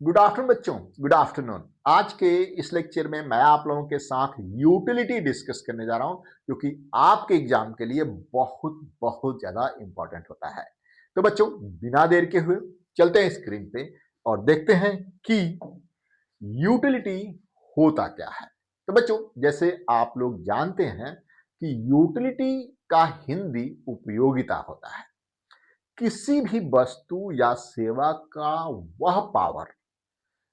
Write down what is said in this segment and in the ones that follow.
Good afternoon बच्चों, good afternoon. आज के इस लेक्चर में मैं आप लोगों के साथ यूटिलिटी डिस्कस करने जा रहा हूं, जो कि आपके एग्जाम के लिए बहुत बहुत ज्यादा इंपॉर्टेंट होता है। तो बच्चों, बिना देर के हुए चलते हैं स्क्रीन पे और देखते हैं कि यूटिलिटी होता क्या है। तो बच्चों, जैसे आप लोग जानते हैं कि यूटिलिटी का हिंदी उपयोगिता होता है। किसी भी वस्तु या सेवा का वह पावर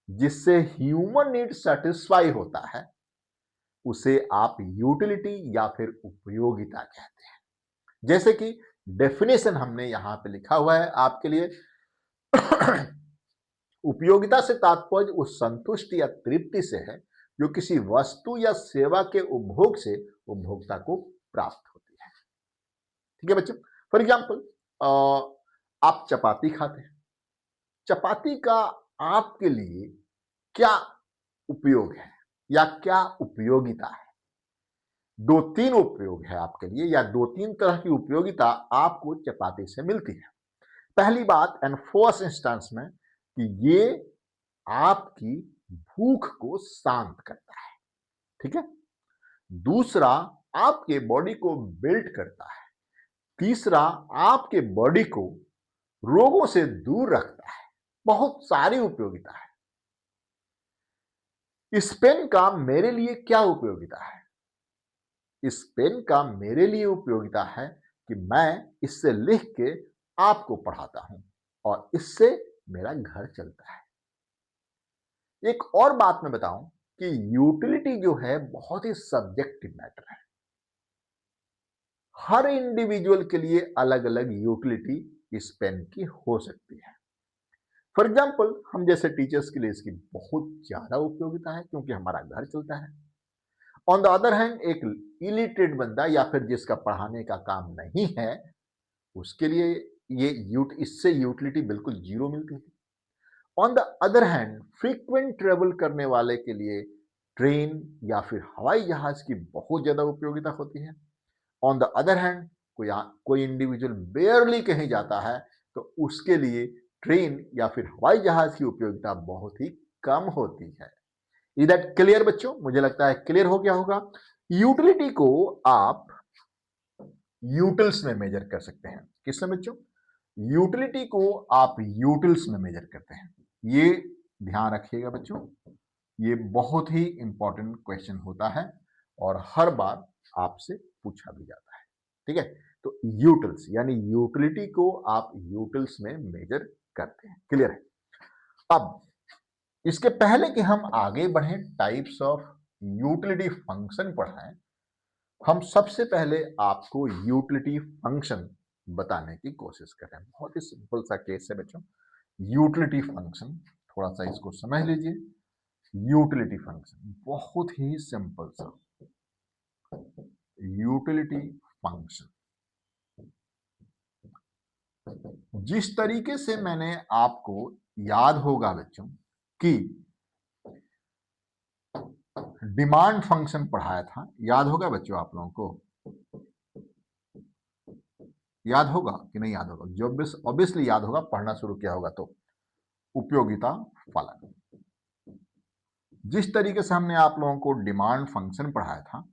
जिससे ह्यूमन नीड सेटिस्फाई होता है, उसे आप यूटिलिटी या फिर उपयोगिता कहते हैं। जैसे कि डेफिनेशन हमने यहां पे लिखा हुआ है आपके लिए। उपयोगिता से तात्पर्य उस संतुष्टि या तृप्ति से है जो किसी वस्तु या सेवा के उपभोग से उपभोक्ता को प्राप्त होती है। ठीक है बच्चों, फॉर एग्जाम्पल आप चपाती खाते हैं। चपाती का आपके लिए क्या उपयोग है या क्या उपयोगिता है? दो तीन उपयोग है आपके लिए, या दो तीन तरह की उपयोगिता आपको चपाती से मिलती है। पहली बात एंड फर्स्ट इंस्टेंस में कि ये आपकी भूख को शांत करता है। ठीक है। दूसरा, आपके बॉडी को बिल्ड करता है। तीसरा, आपके बॉडी को रोगों से दूर रखता है। बहुत सारी उपयोगिता है। इस पेन का मेरे लिए क्या उपयोगिता है? इस पेन का मेरे लिए उपयोगिता है कि मैं इससे लिख के आपको पढ़ाता हूं और इससे मेरा घर चलता है। एक और बात मैं बताऊं कि यूटिलिटी जो है बहुत ही सब्जेक्टिव मैटर है। हर इंडिविजुअल के लिए अलग अलग यूटिलिटी इस पेन की हो सकती है। फॉर एग्जाम्पल, हम जैसे टीचर्स के लिए इसकी बहुत ज्यादा उपयोगिता है क्योंकि हमारा घर चलता है। ऑन द अदर हैंड, एक इलिटरेट बंदा या फिर जिसका पढ़ाने का काम नहीं है, उसके लिए ये इससे यूटिलिटी बिल्कुल जीरो मिलती है। On the other hand, frequent travel करने वाले के लिए ट्रेन या फिर हवाई जहाज की बहुत ज्यादा उपयोगिता होती है। ऑन द अदर हैंड, कोई इंडिविजुअल बेयरली कहीं जाता है तो उसके लिए ट्रेन या फिर हवाई जहाज की उपयोगिता बहुत ही कम होती है। इज दैट क्लियर बच्चों? मुझे लगता है क्लियर हो गया होगा। यूटिलिटी को आप यूटिल्स में मेजर कर सकते हैं। किसमें बच्चों? यूटिलिटी को आप यूटिल्स में मेजर करते हैं। ये ध्यान रखिएगा बच्चों, ये बहुत ही इंपॉर्टेंट क्वेश्चन होता है और हर बार आपसे पूछा भी जाता है। ठीक है। तो यूटिल्स यानी यूटिलिटी को आप यूटिल्स में मेजर करते हैं। क्लियर है? अब इसके पहले कि हम आगे बढ़ें, टाइप्स ऑफ यूटिलिटी फंक्शन पढ़ाएं, हम सबसे पहले आपको यूटिलिटी फंक्शन बताने की कोशिश करें। बहुत ही सिंपल सा केस है बच्चों। यूटिलिटी फंक्शन, थोड़ा सा इसको समझ लीजिए। यूटिलिटी फंक्शन बहुत ही सिंपल सा। यूटिलिटी फंक्शन जिस तरीके से मैंने आपको, याद होगा बच्चों, कि डिमांड फंक्शन पढ़ाया था, याद होगा बच्चों आप लोगों को? याद होगा कि नहीं याद होगा? जो ऑब्वियसली याद होगा, पढ़ना शुरू किया होगा तो। उपयोगिता फलन, जिस तरीके से हमने आप लोगों को डिमांड फंक्शन पढ़ाया था,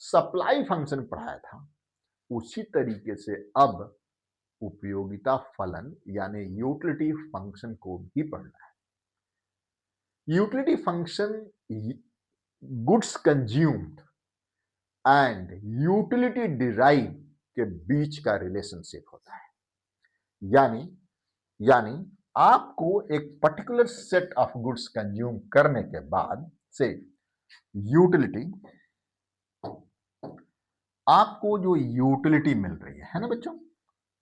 सप्लाई फंक्शन पढ़ाया था, उसी तरीके से अब उपयोगिता फलन यानी यूटिलिटी फंक्शन को भी पढ़ना है। Utility function goods consumed and utility derive के बीच का रिलेशनशिप होता है। यानी यानी आपको एक particular set of goods consume करने के बाद से यूटिलिटी, आपको जो यूटिलिटी मिल रही है ना बच्चों,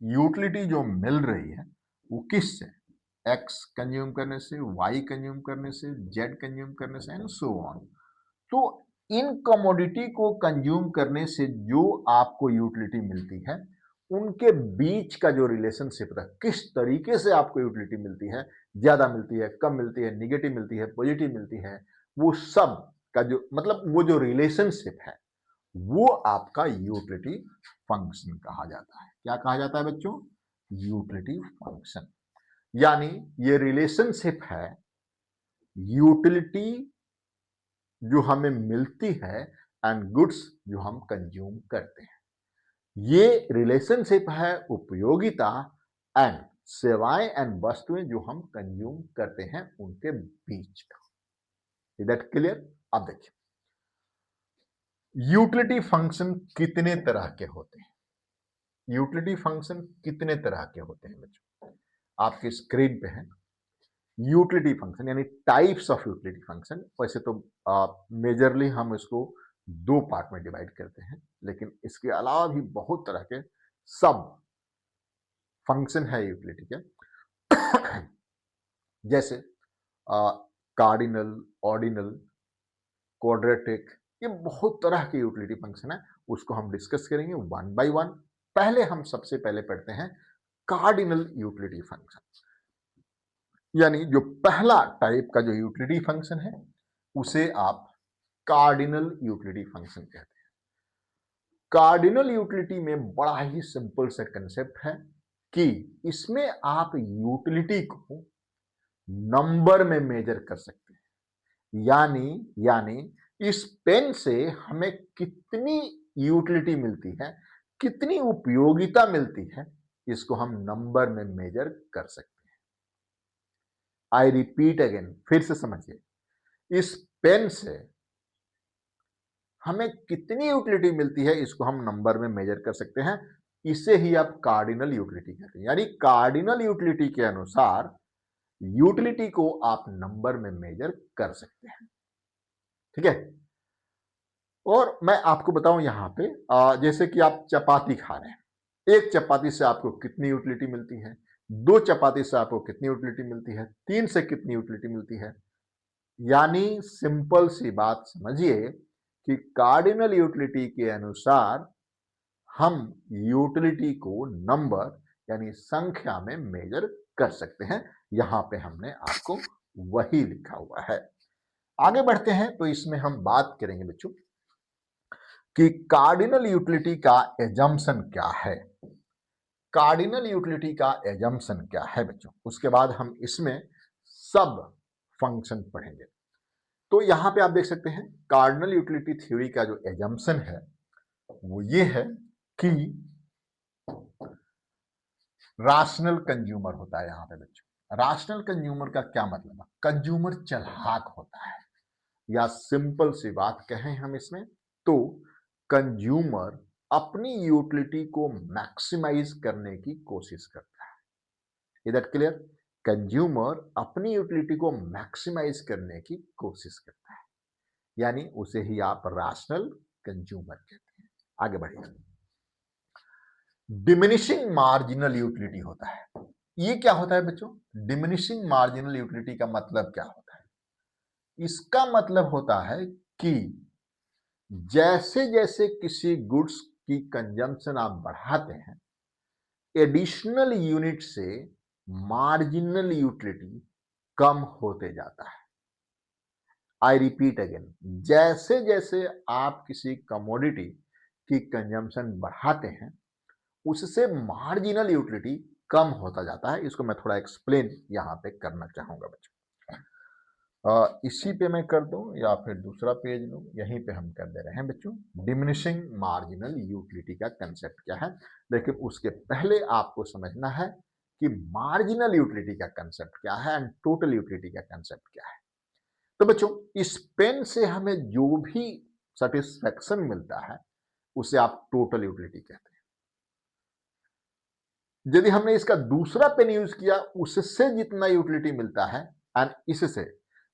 यूटिलिटी जो मिल रही है वो किससे? एक्स कंज्यूम करने से, वाई कंज्यूम करने से, जेड कंज्यूम करने से एंड सो ऑन। तो इन कमोडिटी को कंज्यूम करने से जो आपको यूटिलिटी मिलती है, उनके बीच का जो रिलेशनशिप है, किस तरीके से आपको यूटिलिटी मिलती है, ज्यादा मिलती है, कम मिलती है, निगेटिव मिलती है, पॉजिटिव मिलती है, वो सब का जो मतलब वो जो रिलेशनशिप है, वो आपका यूटिलिटी फंक्शन कहा जाता है। क्या कहा जाता है बच्चों? Utility function. यानी ये रिलेशनशिप है यूटिलिटी जो हमें मिलती है एंड गुड्स जो हम कंज्यूम करते हैं। ये रिलेशनशिप है उपयोगिता एंड सेवाएं एंड वस्तुएं जो हम कंज्यूम करते हैं उनके बीच का। Is that clear? अब देखिए, यूटिलिटी फंक्शन कितने तरह के होते हैं? यूटिलिटी फंक्शन कितने तरह के होते हैं बच्चों? आपके स्क्रीन पे है यूटिलिटी फंक्शन, यानी टाइप्स ऑफ यूटिलिटी फंक्शन। वैसे तो मेजरली हम इसको दो पार्ट में डिवाइड करते हैं, लेकिन इसके अलावा भी बहुत तरह के सब फंक्शन है यूटिलिटी के। जैसे कार्डिनल, ऑर्डिनल, क्वाड्रेटिक, ये बहुत तरह के यूटिलिटी फंक्शन है। उसको हम डिस्कस करेंगे वन बाय वन। पहले हम सबसे पहले पढ़ते हैं कार्डिनल यूटिलिटी फंक्शन, यानी जो पहला टाइप का जो यूटिलिटी फंक्शन है उसे आप कार्डिनल यूटिलिटी फंक्शन कहते हैं। कार्डिनल यूटिलिटी में बड़ा ही सिंपल सा कंसेप्ट है कि इसमें आप यूटिलिटी को नंबर में मेजर कर सकते हैं। यानी इस पेन से हमें कितनी यूटिलिटी मिलती है, कितनी उपयोगिता मिलती है, इसको हम नंबर में मेजर कर सकते हैं। आई रिपीट अगेन, फिर से समझिए, इस पेन से हमें कितनी यूटिलिटी मिलती है इसको हम नंबर में मेजर कर सकते हैं। इसे ही आप कार्डिनल यूटिलिटी कहते हैं। यानी कार्डिनल यूटिलिटी के अनुसार यूटिलिटी को आप नंबर में मेजर कर सकते हैं। ठीक है? और मैं आपको बताऊं यहां पे, जैसे कि आप चपाती खा रहे हैं, एक चपाती से आपको कितनी यूटिलिटी मिलती है, दो चपाती से आपको कितनी यूटिलिटी मिलती है, तीन से कितनी यूटिलिटी मिलती है। यानी सिंपल सी बात समझिए कि कार्डिनल यूटिलिटी के अनुसार हम यूटिलिटी को नंबर यानी संख्या में मेजर कर सकते हैं। यहां पे हमने आपको वही लिखा हुआ है। आगे बढ़ते हैं तो इसमें हम बात करेंगे बच्चों कि कार्डिनल यूटिलिटी का एजम्पशन क्या है। कार्डिनल यूटिलिटी का एजम्पशन क्या है बच्चों, उसके बाद हम इसमें सब फंक्शन पढ़ेंगे। तो यहां पे आप देख सकते हैं कार्डिनल यूटिलिटी थ्योरी का जो एजम्पशन है वो ये है कि राशनल कंज्यूमर होता है। यहां पे बच्चों राशनल कंज्यूमर का क्या मतलब है? कंज्यूमर चालाक होता है, या सिंपल सी बात कहें हम इसमें तो कंज्यूमर अपनी यूटिलिटी को मैक्सिमाइज करने की कोशिश करता है। Is that clear? कंज्यूमर अपनी यूटिलिटी को मैक्सिमाइज करने की कोशिश करता है, यानी उसे ही आप राशनल कंज्यूमर कहते हैं। आगे बढ़िए, डिमिनिशिंग मार्जिनल यूटिलिटी होता है। ये क्या होता है बच्चों? डिमिनिशिंग मार्जिनल यूटिलिटी का मतलब क्या होता है? इसका मतलब होता है कि जैसे जैसे किसी गुड्स की कंजम्पशन आप बढ़ाते हैं, एडिशनल यूनिट से मार्जिनल यूटिलिटी कम होते जाता है। आई रिपीट अगेन, जैसे जैसे आप किसी कमोडिटी की कंजम्पशन बढ़ाते हैं उससे मार्जिनल यूटिलिटी कम होता जाता है। इसको मैं थोड़ा एक्सप्लेन यहां पे करना चाहूंगा बच्चों। इसी पे मैं कर दूं या फिर दूसरा पेज लूं, यहीं पे हम कर दे रहे हैं बच्चों। डिमिनिशिंग मार्जिनल यूटिलिटी का कंसेप्ट क्या है, लेकिन उसके पहले आपको समझना है कि मार्जिनल यूटिलिटी का कंसेप्ट क्या है एंड टोटल यूटिलिटी का कंसेप्ट क्या है। तो बच्चों इस पेन से हमें जो भी सेटिस्फैक्शन मिलता है उसे आप टोटल यूटिलिटी कहते हैं। यदि हमने इसका दूसरा पेन यूज किया उससे जितना यूटिलिटी मिलता है एंड इससे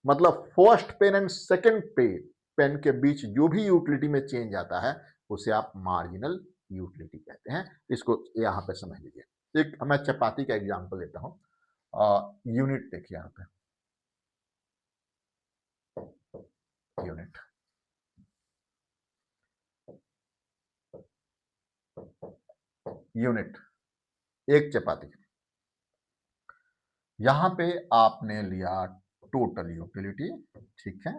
मतलब first pen and second pen के बीच जो भी यूटिलिटी में चेंज आता है उसे आप मार्जिनल यूटिलिटी कहते हैं। इसको यहां पे समझ लीजिए। एक मैं चपाती का एग्जांपल लेता हूं। यूनिट देखिए यहां पे, यूनिट यूनिट एक चपाती, यहां पे आपने लिया टोटल यूटिलिटी, ठीक है,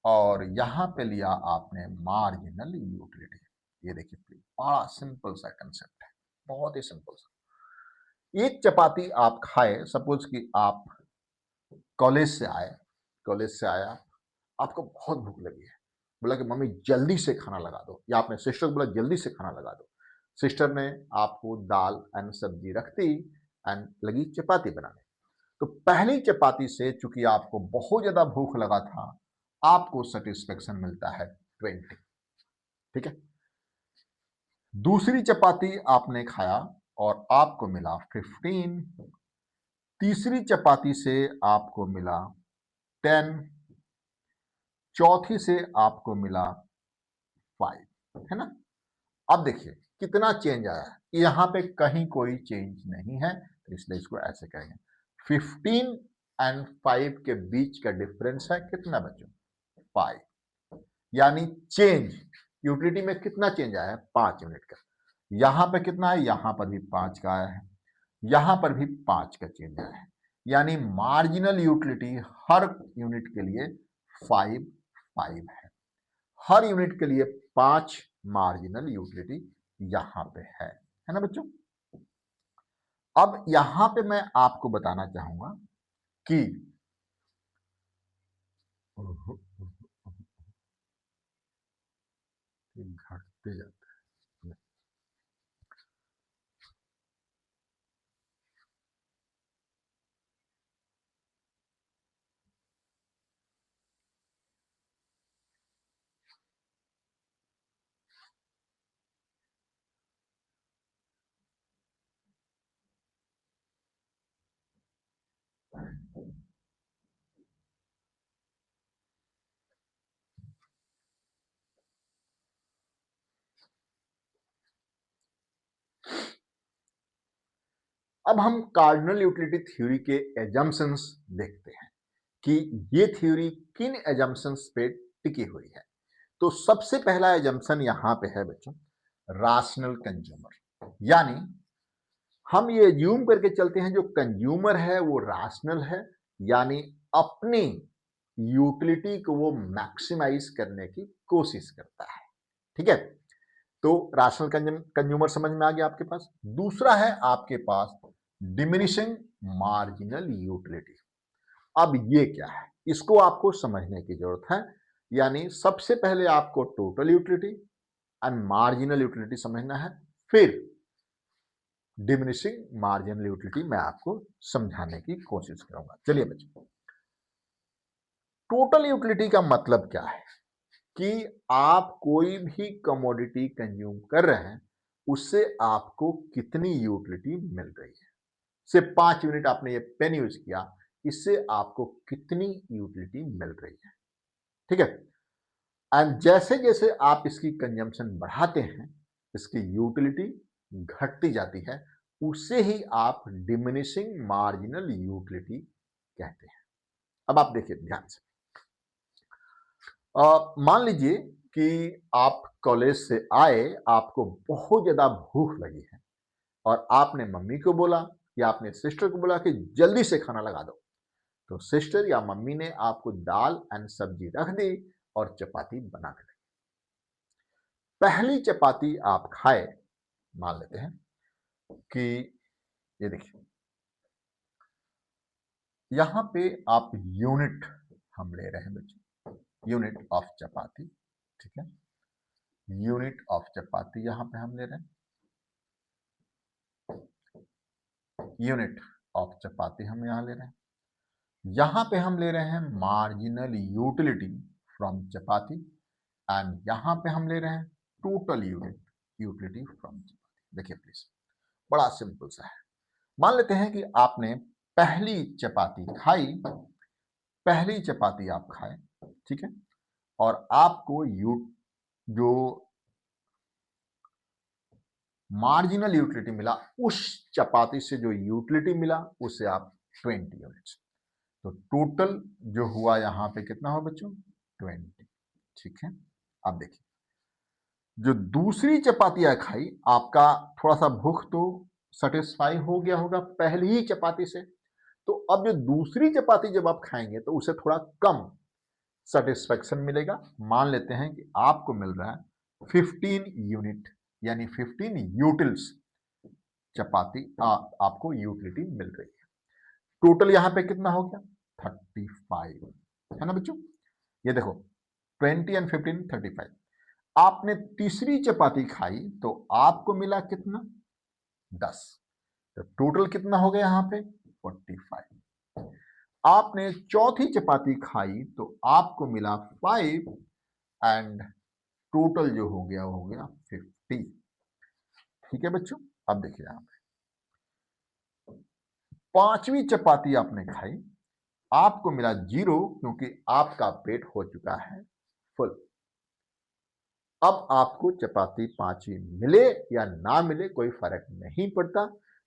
और यहां पे लिया आपने मार्जिनल यूटिलिटी। ये देखिए बड़ा सिंपल सा कंसेप्ट है, बहुत ही सिंपल सा। एक चपाती आप खाए, सपोज कि आप कॉलेज से आए कॉलेज से आया, आपको बहुत भूख लगी है, बोला कि मम्मी जल्दी से खाना लगा दो, या आपने सिस्टर को बोला जल्दी से खाना लगा दो। सिस्टर ने आपको दाल एंड सब्जी रख दी एंड लगी चपाती बनाने। तो पहली चपाती से चूंकि आपको बहुत ज्यादा भूख लगा था, आपको सेटिस्फेक्शन मिलता है 20। ठीक है। दूसरी चपाती आपने खाया और आपको मिला 15। तीसरी चपाती से आपको मिला 10। चौथी से आपको मिला 5, है ना। अब देखिए कितना चेंज आया है, यहां पे कहीं कोई चेंज नहीं है, तो इसलिए इसको ऐसे कहेंगे 15 एंड 5 के बीच का डिफरेंस है कितना बच्चों, 5। यानी चेंज यूटिलिटी में कितना चेंज आया है, 5 यूनिट का। यहां पे कितना है, यहां पर भी 5 का आया है, यहां पर भी 5 का चेंज आया है। यानी मार्जिनल यूटिलिटी हर यूनिट के लिए 5 5 है, हर यूनिट के लिए 5 मार्जिनल यूटिलिटी यहां पे है ना बच्चों। अब यहां पे मैं आपको बताना चाहूंगा कि घटते जाते हैं। अब हम कार्डिनल यूटिलिटी थ्योरी के एजम्पशंस देखते हैं कि ये थ्योरी किन एजम्पशंस पे टिकी हुई है। तो सबसे पहला एजम्पशन यहां पे है बच्चों, राशनल कंज्यूमर। यानी हम ये एज्यूम करके चलते हैं जो कंज्यूमर है वो राशनल है, यानी अपनी यूटिलिटी को वो मैक्सिमाइज करने की कोशिश करता है। ठीक है। तो राशनल कंज्यूमर समझ में आ गया आपके पास। दूसरा है आपके पास डिमिनिशिंग मार्जिनल यूटिलिटी। अब ये क्या है, इसको आपको समझने की जरूरत है। यानी सबसे पहले आपको total utility and marginal utility समझना है, फिर डिमिनिशिंग मार्जिनल यूटिलिटी मैं आपको समझाने की कोशिश करूंगा। चलिए बच्चों, टोटल यूटिलिटी का मतलब क्या है कि आप कोई भी कमोडिटी कंज्यूम कर रहे हैं, उससे आपको कितनी यूटिलिटी मिल रही है। से 5 यूनिट आपने ये पेन यूज किया, इससे आपको कितनी यूटिलिटी मिल रही है। ठीक है। एंड जैसे जैसे आप इसकी कंजम्पशन बढ़ाते हैं, इसकी यूटिलिटी घटती जाती है, उसे ही आप डिमिनिशिंग मार्जिनल यूटिलिटी कहते हैं। अब आप देखिए ध्यान से, मान लीजिए कि आप कॉलेज से आए, आपको बहुत ज्यादा भूख लगी है और आपने मम्मी को बोला या आपने सिस्टर को बोला कि जल्दी से खाना लगा दो। तो सिस्टर या मम्मी ने आपको दाल एंड सब्जी रख दी और चपाती बनाने लगी। पहली चपाती आप खाए, मान लेते हैं कि ये देखिए यहां पे आप यूनिट हम ले रहे हैं बच्चों, यूनिट ऑफ चपाती। ठीक है। यूनिट ऑफ चपाती यहां पे हम ले रहे हैं, यूनिट ऑफ चपाती हम यहां ले रहे हैं। यहां पे हम ले रहे हैं marginal utility from chapati, and यहां पे हम ले रहे हैं टोटल यूनिट यूटिलिटी फ्रॉम चपाती। देखिए प्लीज, बड़ा सिंपल सा है। मान लेते हैं कि आपने पहली चपाती खाई, पहली चपाती आप खाए, ठीक है, और आपको जो मार्जिनल यूटिलिटी मिला, उस चपाती से जो यूटिलिटी मिला उसे आप 20 यूनिट्स। तो टोटल जो हुआ यहां पे कितना हुआ बच्चों, 20। ठीक है। अब देखिए जो दूसरी चपातियां खाई, आपका थोड़ा सा भूख तो सेटिस्फाई हो गया होगा पहली ही चपाती से। तो अब जो दूसरी चपाती जब आप खाएंगे तो उसे थोड़ा कम सेटिस्फेक्शन मिलेगा। मान लेते हैं कि आपको मिल रहा है 15 यूनिट, यानी 15 यूटिल्स चपाती आपको यूटिलिटी मिल रही है। टोटल यहां पे कितना हो गया, 35, है ना बच्चों। ये देखो 20 एंड 15 35, आपने तीसरी चपाती खाई तो आपको मिला कितना 10, तो टोटल कितना हो गया यहां पे 45। आपने चौथी चपाती खाई तो आपको मिला 5 एंड टोटल जो हो गया वो हो गया 50। ठीक है बच्चों, अब देखिए यहां पे पांचवी चपाती आपने खाई, आपको मिला 0 क्योंकि आपका पेट हो चुका है फुल। अब आपको चपाती पांचवी मिले या ना मिले कोई फर्क नहीं पड़ता,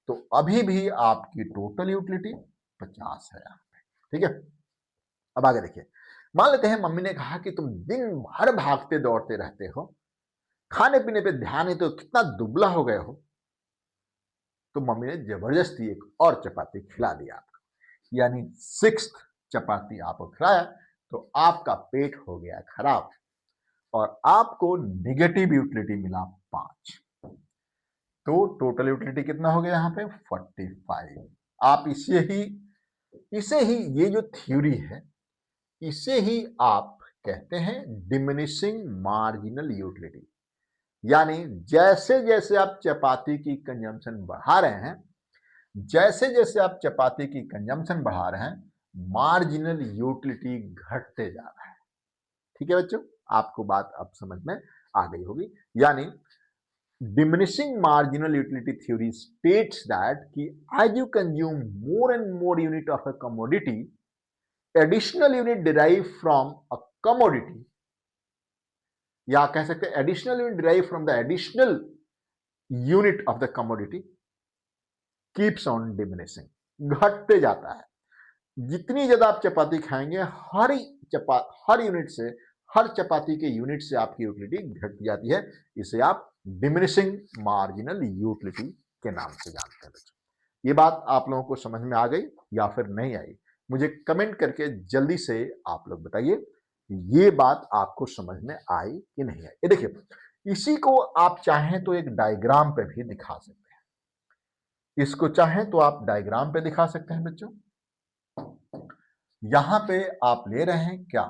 तो अभी भी आपकी टोटल यूटिलिटी 50 है यहां पे। ठीक है, अब आगे देखिए, मान लेते हैं मम्मी ने कहा कि तुम दिन भर भागते दौड़ते रहते हो, खाने पीने पे ध्यान नहीं तो कितना दुबला हो गए हो, तो मम्मी ने जबरदस्ती एक और चपाती खिला दिया आपको, यानी 6th चपाती आपको खिलाया, तो आपका पेट हो गया खराब और आपको नेगेटिव यूटिलिटी मिला 5। तो टोटल यूटिलिटी कितना हो गया यहां पे 45। आप इसे ही ये जो थ्योरी है, इसे ही आप कहते हैं डिमिनिशिंग मार्जिनल यूटिलिटी। यानी जैसे जैसे आप चपाती की कंजम्पशन बढ़ा रहे हैं, जैसे जैसे आप चपाती की कंजम्पशन बढ़ा रहे हैं, मार्जिनल यूटिलिटी घटते जा रहा है। ठीक है बच्चों, आपको बात अब समझ में आ गई होगी। यानी diminishing marginal utility theory states that कि as you consume more and more unit of a commodity, additional unit derived from a commodity, या कह सकते हैं additional unit derived from the additional unit of the commodity keeps on diminishing, घटते जाता है। जितनी ज्यादा आप चपाती खाएंगे, हर यूनिट से, हर चपाती के यूनिट से आपकी यूटिलिटी घट जाती है। इसे आप डिमिनिशिंग मार्जिनल यूटिलिटी के नाम से जानते हैं बच्चों। ये बात आप लोगों को समझ में आ गई या फिर नहीं आई, मुझे कमेंट करके जल्दी से आप लोग बताइए ये बात आपको समझ में आई कि नहीं आई। ये देखिए, इसी को आप चाहें तो एक डायग्राम पे भी दिखा सकते हैं। इसको चाहें तो आप डायग्राम पे दिखा सकते हैं बच्चों। यहां पे आप ले रहे हैं क्या,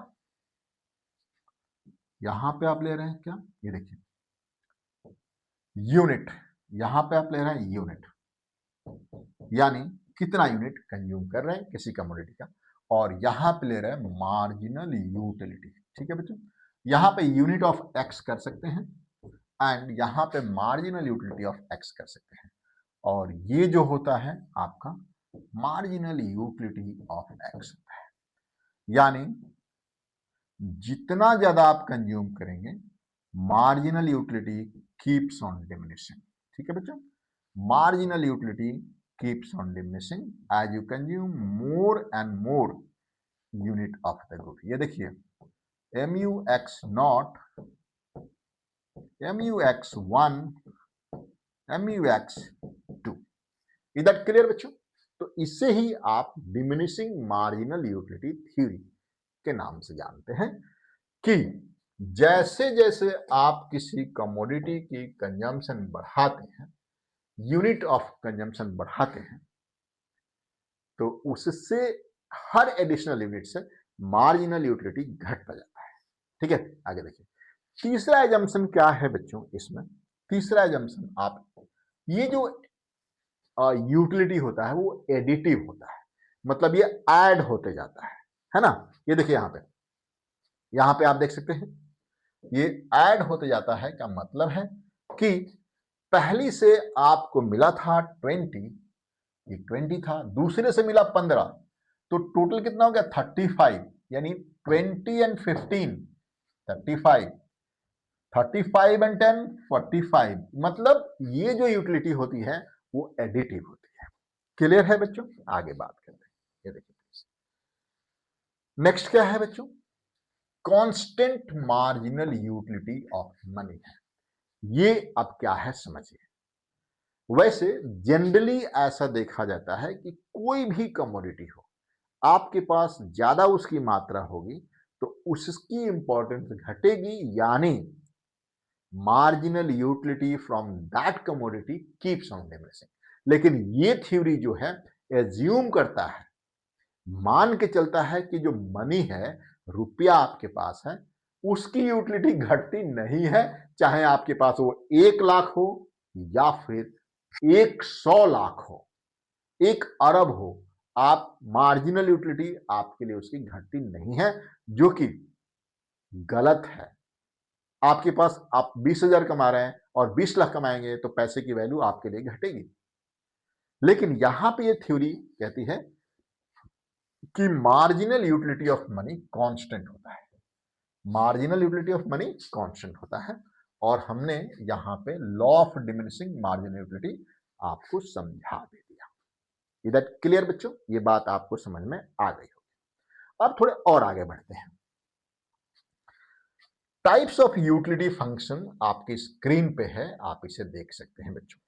यहां पे आप ले रहे हैं क्या, ये देखिए यूनिट, यहां पे आप ले रहे हैं यूनिट, यानी कितना यूनिट कंज्यूम कर रहे हैं किसी कमोडिटी का, और यहां पे ले रहे हैं मार्जिनल यूटिलिटी। ठीक है बच्चों, यहां पे यूनिट ऑफ एक्स कर सकते हैं एंड यहां पे मार्जिनल यूटिलिटी ऑफ एक्स कर सकते हैं, और ये जो होता है आपका मार्जिनल यूटिलिटी ऑफ एक्स होता है। यानी जितना ज्यादा आप कंज्यूम करेंगे, marginal utility keeps on diminishing. ठीक है बच्चों, marginal utility keeps on diminishing as you consume more and more unit of the good. ये देखिए MUX0, MUX1, MUX2, इधर क्लियर बच्चों। तो इससे ही आप डिमिनिशिंग मार्जिनल यूटिलिटी थ्योरी के नाम से जानते हैं कि जैसे जैसे आप किसी कमोडिटी की कंजम्पशन बढ़ाते हैं, यूनिट ऑफ कंजम्पशन बढ़ाते हैं, तो उससे हर एडिशनल यूनिट से मार्जिनल यूटिलिटी घटता जाता है। ठीक है, आगे देखिए तीसरा एजम्पशन क्या है बच्चों। इसमें तीसरा एजम्पशन, आप ये जो यूटिलिटी होता है वो एडिटिव होता है, मतलब ये ऐड होते जाता है ना। ये देखिए यहां पे आप देख सकते हैं ये ऐड होते जाता है। क्या मतलब है कि पहली से आपको मिला था 20, ये 20 था, दूसरे से मिला 15, तो टोटल कितना हो गया 35, यानी 20 एंड 15 35, 35 एंड 10 45, मतलब ये जो यूटिलिटी होती है वो एडिटिव होती है। क्लियर है बच्चों, आगे बात करते हैं। ये देखिए नेक्स्ट क्या है बच्चों, constant marginal utility of money है। ये अब क्या है समझिए। वैसे जनरली ऐसा देखा जाता है कि कोई भी कमोडिटी हो, आपके पास ज्यादा उसकी मात्रा होगी तो उसकी इंपॉर्टेंस घटेगी, यानी marginal utility from that commodity keeps on diminishing. लेकिन ये थ्योरी जो है एज्यूम करता है, मान के चलता है कि जो मनी है रुपया आपके पास है, उसकी यूटिलिटी घटती नहीं है, चाहे आपके पास वो 1 लाख हो या फिर 100 लाख हो, 1 अरब हो। आप मार्जिनल यूटिलिटी आपके लिए उसकी घटती नहीं है, जो कि गलत है। आपके पास आप 20,000 कमा रहे हैं और 20 लाख कमाएंगे तो पैसे की वैल्यू आपके लिए घटेगी। लेकिन यहां पे ये थ्योरी कहती है कि marginal utility of money constant होता है। Marginal utility of money constant होता है और हमने यहां पे law of diminishing marginal utility आपको समझा दे दिया। इज दैट क्लियर बच्चों? ये बात आपको समझ में आ गई होगी। अब थोड़े और आगे बढ़ते हैं। टाइप्स ऑफ यूटिलिटी फंक्शन आपकी स्क्रीन पे है, आप इसे देख सकते हैं बच्चों।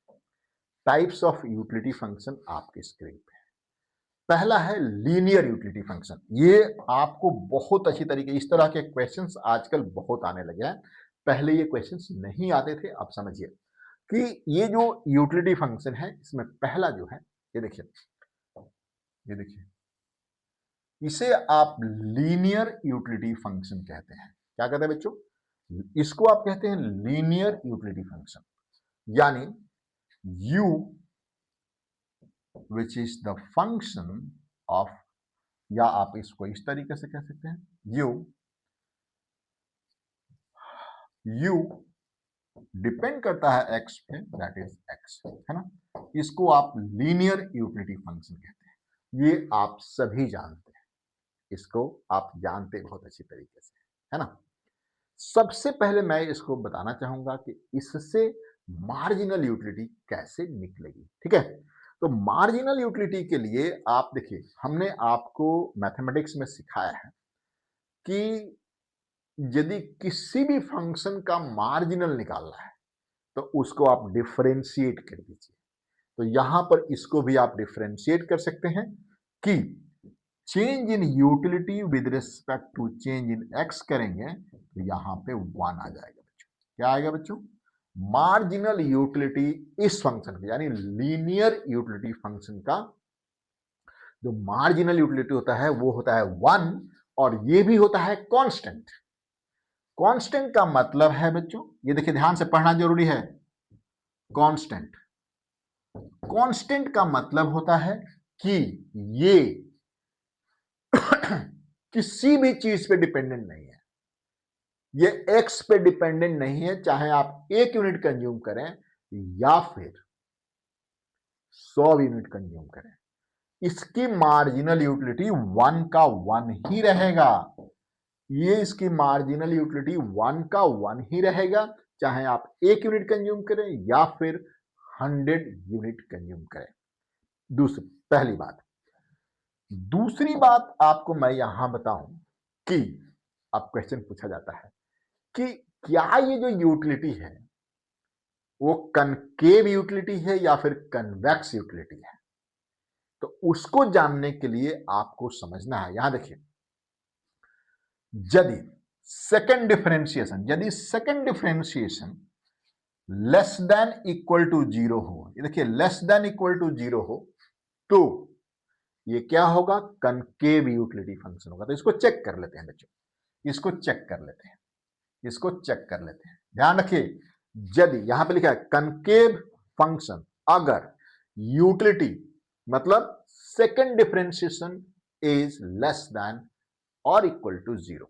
टाइप्स ऑफ यूटिलिटी फंक्शन आपकी स्क्रीन पे है। पहला है लीनियर यूटिलिटी फंक्शन। ये आपको बहुत अच्छी तरीके, इस तरह के क्वेश्चंस आजकल बहुत आने लगे हैं, पहले ये क्वेश्चंस नहीं आते थे। अब समझिए कि ये जो यूटिलिटी फंक्शन है, इसमें पहला जो है, ये देखिए, ये देखिए, इसे आप लीनियर यूटिलिटी फंक्शन कहते हैं। क्या कहते हैं बच्चों? इसको आप कहते हैं लीनियर यूटिलिटी फंक्शन, यानी u which is the function of, या आप इसको इस तरीके से कह सकते हैं, u डिपेंड करता है x पे, दैट इज x, है ना। इसको आप लीनियर यूटिलिटी फंक्शन कहते हैं। ये आप सभी जानते हैं, इसको आप जानते बहुत अच्छी तरीके से, है ना। सबसे पहले मैं इसको बताना चाहूंगा कि इससे मार्जिनल यूटिलिटी कैसे निकलेगी, ठीक है। तो मार्जिनल यूटिलिटी के लिए आप देखिए, हमने आपको मैथमेटिक्स में सिखाया है कि यदि किसी भी फंक्शन का मार्जिनल निकालना है तो उसको आप डिफरेंशिएट कर दीजिए। तो यहां पर इसको भी आप डिफरेंशिएट कर सकते हैं कि change in utility with respect to change in x करेंगे तो यहां पे 1 आ जाएगा बच्चों। क्या आएगा बच्चों? मार्जिनल यूटिलिटी इस फंक्शन का, यानी लीनियर यूटिलिटी फंक्शन का जो मार्जिनल यूटिलिटी होता है वो होता है 1, और ये भी होता है कांस्टेंट। कांस्टेंट का मतलब है बच्चों, ये देखिए, ध्यान से पढ़ना जरूरी है। कांस्टेंट, कांस्टेंट का मतलब होता है कि ये किसी भी चीज पे डिपेंडेंट नहीं है, ये एक्स पे डिपेंडेंट नहीं है, चाहे आप 1 यूनिट कंज्यूम करें या फिर 100 यूनिट कंज्यूम करें, इसकी मार्जिनल यूटिलिटी 1 का 1 ही रहेगा। ये इसकी मार्जिनल यूटिलिटी 1 का 1 ही रहेगा, चाहे आप 1 यूनिट कंज्यूम करें या फिर 100 यूनिट कंज्यूम करें। दूसरी, पहली बात। दूसरी बात आपको मैं यहां बताऊं कि अब क्वेश्चन पूछा जाता है कि क्या ये जो यूटिलिटी है वो कनकेव यूटिलिटी है या फिर कन्वेक्स यूटिलिटी है। तो उसको जानने के लिए आपको समझना है, यहां देखिए, यदि second differentiation less than equal to 0 हो, ये देखिए, लेस देन इक्वल टू 0 हो, तो ये क्या होगा? कनकेव यूटिलिटी फंक्शन होगा। तो इसको चेक कर लेते हैं बच्चों, इसको चेक कर लेते हैं, इसको चेक कर लेते हैं। ध्यान रखिए, यदि यहां पे लिखा है कनकेव फंक्शन, अगर यूटिलिटी मतलब second differentiation is less than और इक्वल टू 0,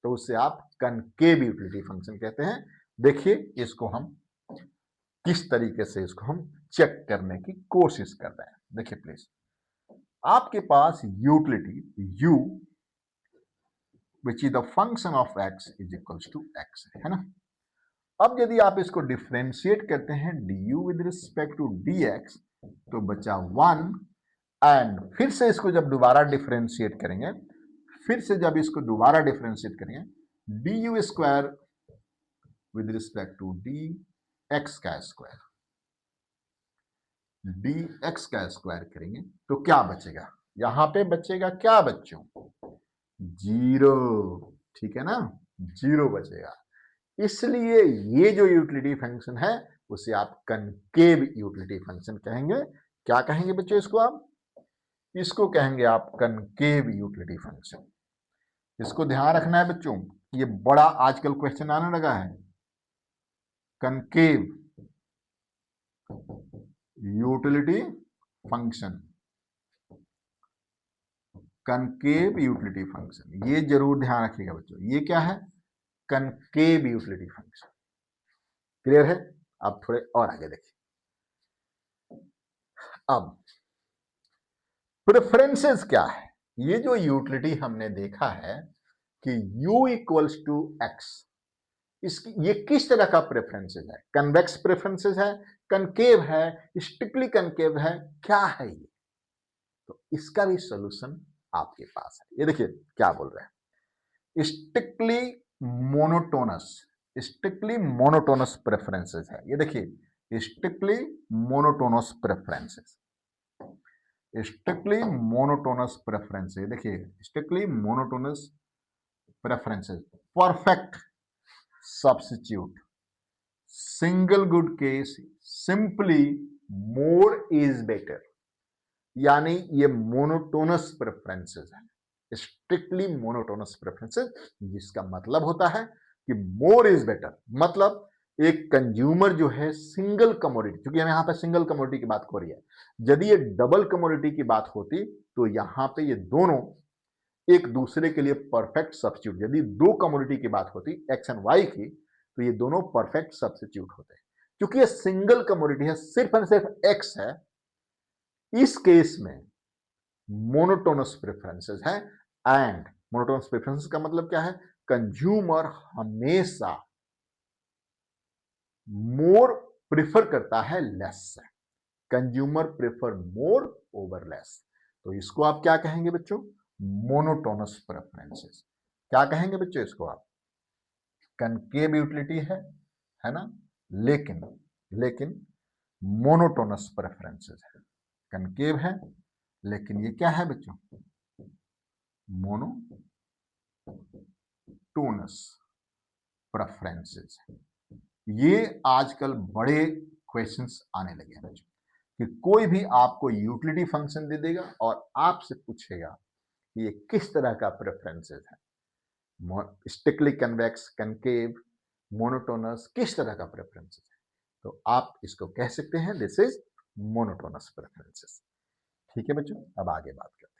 तो उसे आप कनकेव यूटिलिटी फंक्शन कहते हैं। देखिए, इसको हम किस तरीके से इसको हम चेक करने की कोशिश कर रहे हैं। देखिए प्लीज, आपके पास utility u which is the function of x is equals to x है ना। अब यदि आप इसको डिफरेंशिएट करते हैं du with respect to dx, तो बचा 1, एंड फिर से इसको जब दोबारा डिफरेंशिएट करेंगे, फिर से जब इसको दोबारा डिफरेंशिएट करेंगे, du square with respect to dx का स्क्वायर, dx का स्क्वायर करेंगे तो क्या बचेगा? यहां पे बचेगा क्या बच्चों? 0, ठीक है ना, 0 बचेगा। इसलिए ये जो यूटिलिटी फंक्शन है उसे आप कनकेव यूटिलिटी फंक्शन कहेंगे। क्या कहेंगे बच्चों इसको? आप इसको कहेंगे आप कनकेव यूटिलिटी फंक्शन। इसको ध्यान रखना है बच्चों, ये बड़ा आजकल क्वेश्चन आने लगा है। Concave utility function, concave utility function, ये जरूर ध्यान रखिएगा बच्चों। ये क्या है? Concave utility function. क्लियर है? अब थोड़े और आगे देखिए। अब प्रेफरेंसेस क्या है? ये जो यूटिलिटी हमने देखा है कि u इक्वल्स टू एक्स, इसकी ये किस तरह का प्रेफरेंसेस है? कन्वेक्स प्रेफरेंसेस है, कनकेव है, स्ट्रिक्टली कनकेव है, क्या है ये? तो इसका भी सॉल्यूशन आपके पास है। ये देखिए क्या बोल रहे हैं, strictly monotonous, strictly monotonous preferences है। ये देखिए strictly monotonous preferences, strictly monotonous preferences, देखिए strictly monotonous preferences, perfect substitute, single good case, simply, more is better, यानी ये मोनोटोनस प्रेफरेंसेस है, स्ट्रिक्टली मोनोटोनस प्रेफरेंसेस, जिसका मतलब होता है कि मोर इज बेटर। मतलब एक कंज्यूमर जो है सिंगल कमोडिटी, क्योंकि हम यहां पर सिंगल कमोडिटी की बात हो रही है, यदि ये डबल कमोडिटी की बात होती तो यहां पे ये दोनों एक दूसरे के लिए परफेक्ट सब्स्टिट्यूट, यदि दो कमोडिटी की बात होती एक्स एंड वाई की, तो ये दोनों परफेक्ट सब्स्टिट्यूट होते हैं। क्योंकि ये सिंगल कमोडिटी है, सिर्फ और सिर्फ एक्स है, इस केस में मोनोटोनस प्रेफरेंसेस है। एंड मोनोटोनस प्रेफरेंसेस का मतलब क्या है? कंज्यूमर हमेशा मोर प्रिफर करता है लेस से, consumer prefer more over less. तो इसको आप क्या कहेंगे बच्चों? Monotonous preferences. क्या कहेंगे बच्चों इसको आप? कनकेव यूटिलिटी है ना, लेकिन लेकिन मोनोटोनस प्रेफरेंसेस है। कनकेव है लेकिन ये क्या है बच्चों? Monotonous preferences. ये आजकल बड़े क्वेश्चंस आने लगे हैं बच्चों, कि कोई भी आपको यूटिलिटी फंक्शन दे देगा और आपसे पूछेगा कि ये किस तरह का प्रेफरेंसेस है, स्टिकली कन्वेक्स, कनकेव, मोनोटोनस, किस तरह का प्रेफरेंसेस है? तो आप इसको कह सकते हैं दिस इज मोनोटोनस प्रेफरेंसेस। ठीक है बच्चों, अब आगे बात करते हैं।